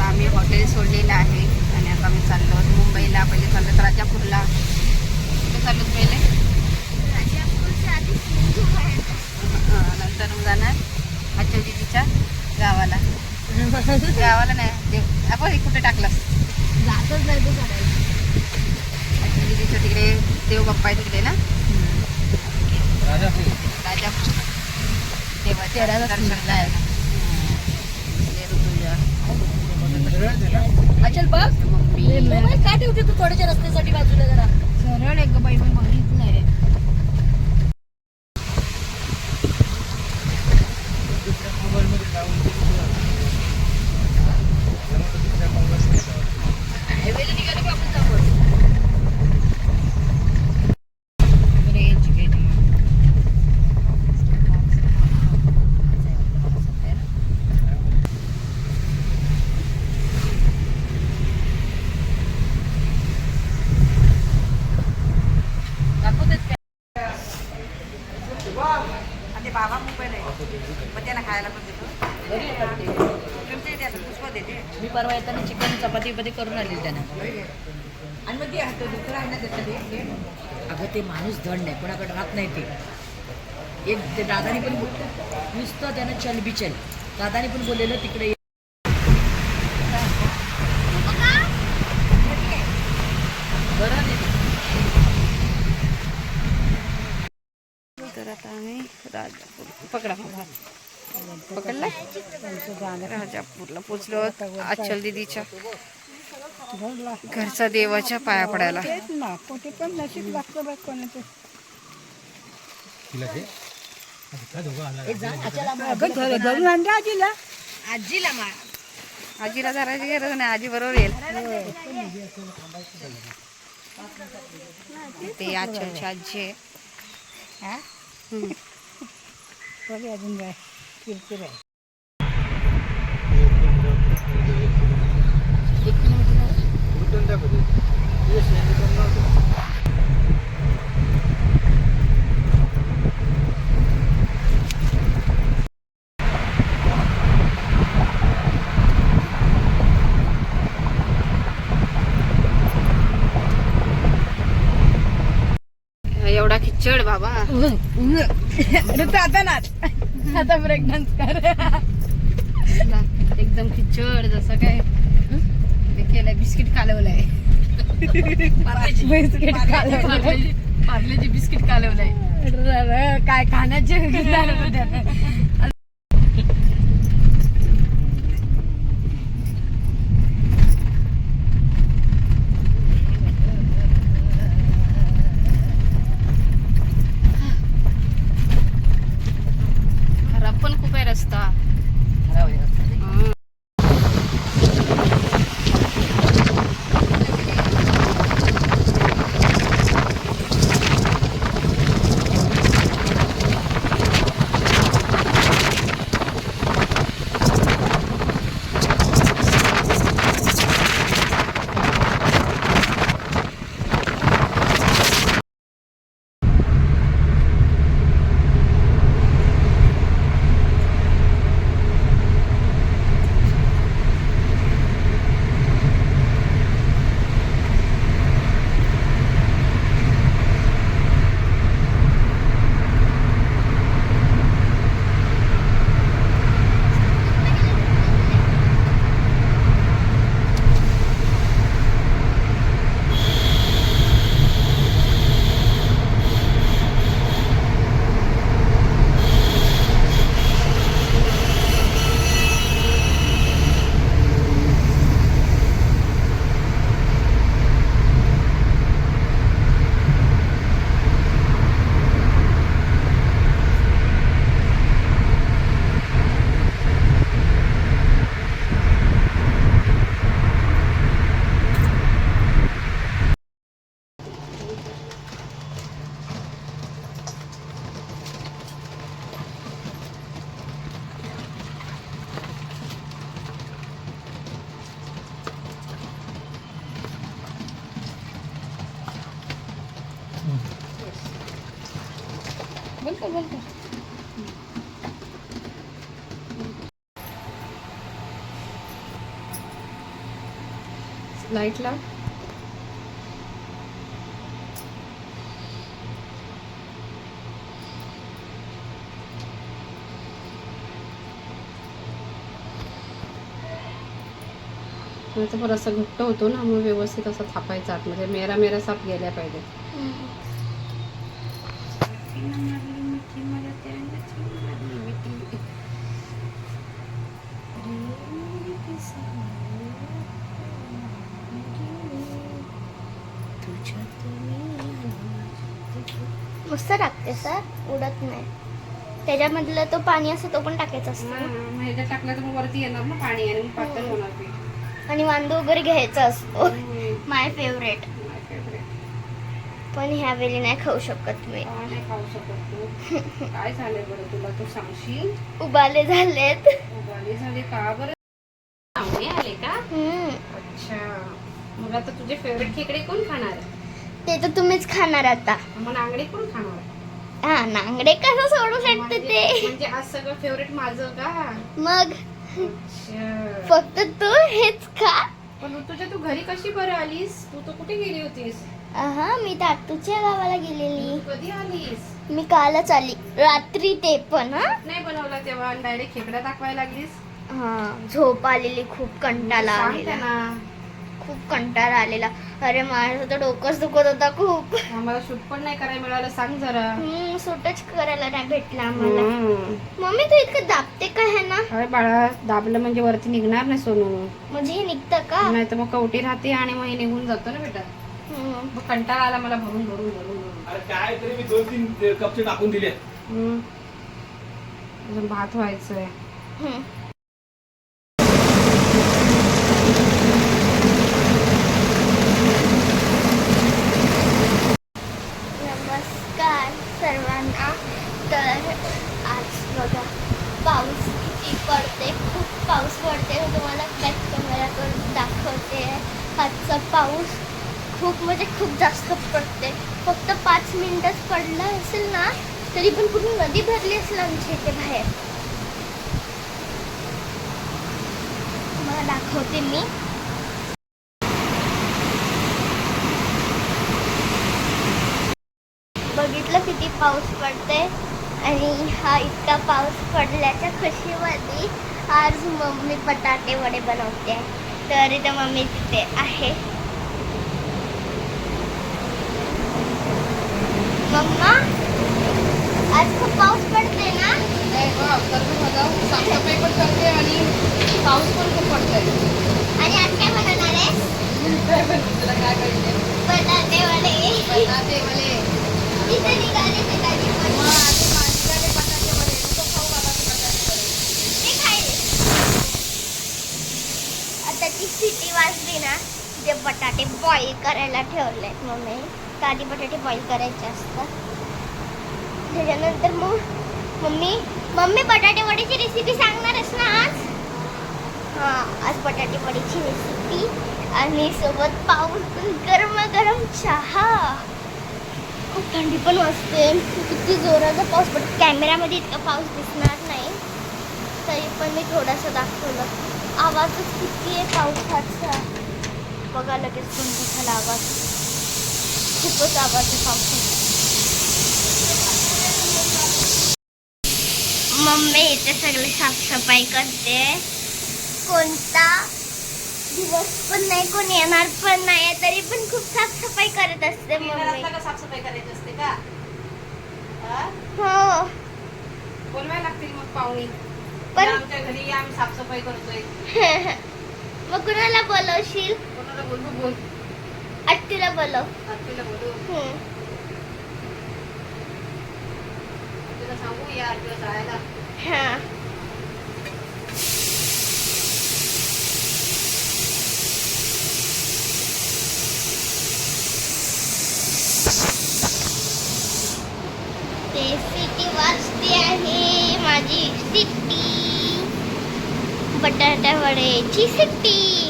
आम्ही हॉटेल सोडलेलं आहे आणि आता आम्ही चाललो मुंबईला. पहिले चाललो राजापूरला. कुठे चाललो पहिले? नंतर जाणार अच्छा दिदीच्या गावाला. गावाला नाही आपण कुठे टाकलं जातच नाही तो करायला. अच्छा दिदीच्या तिकडे देव बाप्पा आहे तिकडे ना राजापूर देवाच्या दर्शनला आहे. अचल बघ मम्मी का ठेवते तू थोड्याच्या रस्त्यासाठी बाजूला जरा सरळ एक बाई मी बघितलंय. हायवेला निघालो का आपण जाऊ? बाबा मुंबईला मग त्याला खायला पण देतो. तुमच्या इथे असं पुष्पा देते. मी परवा येताना चिकन चपाती करून आली त्यांना. आणि मग ते दुसरं आहे ना त्याचं अगं ते माणूस धड नाही कोणाकडे राहत नाही ते. एक ते दादानी पण नुसतं त्यानं चल बिचल दादानी पण बोललेलं तिकडे बरं नाही. तर आता आम्ही राजापूर पकडा पकडला राजापूरला पोचलो. अचल दीदीच्या घरचा देवाच्या पाया पडायला. आजीला धरायची गरज नाही. आजी बरोबर येईल. ते अचलची आजी आहे. अजून काय किरकिर आहे. एवढा खिचड बाबा. आता ब्रेक डान्स कर. एकदम खिचड जसं काय ते केलंय. बिस्किट कालवलंय. बिस्किट पार्लेजी बिस्किट कालवलंय. काय खाण्याचे खराब पण खूप आहे रस्ता. बोलतो लाईट लाव. तर पण असं घट्ट होतो ना, मग व्यवस्थित असं थापायचं आतमध्ये, मेरा मेरा साप गेल्या पाहिजे. मस्त टाकते सर, उडत नाही. त्याच्यामधलं तो पाणी असं तो पण टाकायचं असतं ना? मग ह्याच्यात टाकलं तर मग वरती येणार ना पाणी आणि मग पातळ होणार पीठ. आणि वांदू वगैरे घ्यायचा असतो. माय फेवरेट. My favorite. पण ह्या वेळी नाही खाऊ शकत मी. का नाही खाऊ शकत तू? काय झालंय बरं तुला, तू सांगशील? उबाले झालेत. उगाली झाली का बरं? पाहुणे आले का? अच्छा, मग आता तुझे फेवरेट खेकडे कोण खाणार? ते तर तुम्हीच खाणार आता. मग नांगडे कोण खाणार? हा, नांगडे कसं सोडू शकते ते? म्हणजे आज सगळं फेवरेट माझं का? मग अच्छा. फक्त तू हेच खा. पण ऋतुजा तू घरी कशी बरं आलीस? तू तर कुठे गेली होतीस? हा, मी तातूच्या गावाला गेलेली. तू कधी आलीस? मी कालच आली, रात्री. ते पण हा नाही बनवला तेव्हा, डायरेक्ट खेकडा दाखवायला लागलीस. हा, झोप आलेली, खूप कंटाळा सांग आलेला. त्यांना. खूप कंटाळा आलेला. अरे माझं तर डोकंच दुखत होता खूप. आम्हाला शूट पण नाही करायला मिळालं, सांग जरा. सूटच करायला नाही भेटला आम्हाला. मम्मी तू इतकं दाबते का है ना? अरे बाळा, दाबलं म्हणजे वरती निघणार नाही सोनू. म्हणजे हे निघतं का? नाही तर मग कवटी राहते आणि मग हे निघून जातो ना बेटा. मग कंटाळा आला मला भरून भरून भरून भरून. अरे काय तरी मी 2-3 कपचे टाकून दिले. अजून भात व्हायचंय. नमस्कार सर्वांना. तर आज बघा पाऊस किती पडते, खूप पाऊस पडते. मी तुम्हाला बॅक कॅमेरा करून दाखवते. आजचा पाऊस खूप म्हणजे खूप जास्त पडते. फक्त 5 मिनिटच पडला असेल ना, तरी पण पूर्ण नदी भरली असेल आमच्या इथे बाहेर. मला दाखवते मी. बघितलं किती पाऊस पडते. आणि हा इतका पाऊस पडल्याच्या खुशीमध्ये आज मम्मी बटाटे वडे बनवते. तर इथे मम्मी तिथे आहे. मम्मा, आज खूप पाऊस पडते ना? साफसफाई पण करते आणि पाऊस पण खूप पडतोय. आणि आज काय बनवणार आहे? तुला काय पाहिजे? बटाटे वडे. बटाटे वडे. इथे निघाले ते कधी पण. मग आधी माझ्याकडे बटाटे वडे, नको खाऊ बाबाचे बटाटे वडे. ते खायले. आता ती सिटी वाजली ना, ते बटाटे बॉईल करायला ठेवले मम्मी. आधी बटाटे बॉईल करायचे असतात. त्याच्यानंतर मग मम्मी बटाटे वडीची रेसिपी सांगणारच ना आज? हां, आज बटाटे वडीची रेसिपी आणि सोबत पाऊस, गरम चहा. खूप थंडी पण वाजते. किती जोराचा पाऊस पडतो. कॅमेऱ्यामध्ये इतका पाऊस दिसणार नाही, तरी पण मी थोडासा दाखवलं. आवाजच किती आहे पावसाचा. बघा लगेच बंद झाला आवाज. खूपच आवाज आहे पावसाचा. मम्मी इथे सगळी साफसफाई करते. कोणता दिवस पण नाही, कोण येणार पण नाही, तरी पण खूप साफसफाई करत असते मम्मी. साफसफाई करायची असते का? हो. बोलवायला लागतील मग पाहुणी. पण आमच्या घरी आम्ही साफसफाई करतोय. मग कुणाला बोलवशील? कोणाला बोलू? बोल. आत्तीला बोलव. आत्तीला बोलू. तिला सांगू या किंवा जायला. हां. ते सिटी वाजते आहे माझी सिटी. बटाटा वड्याची सिटी.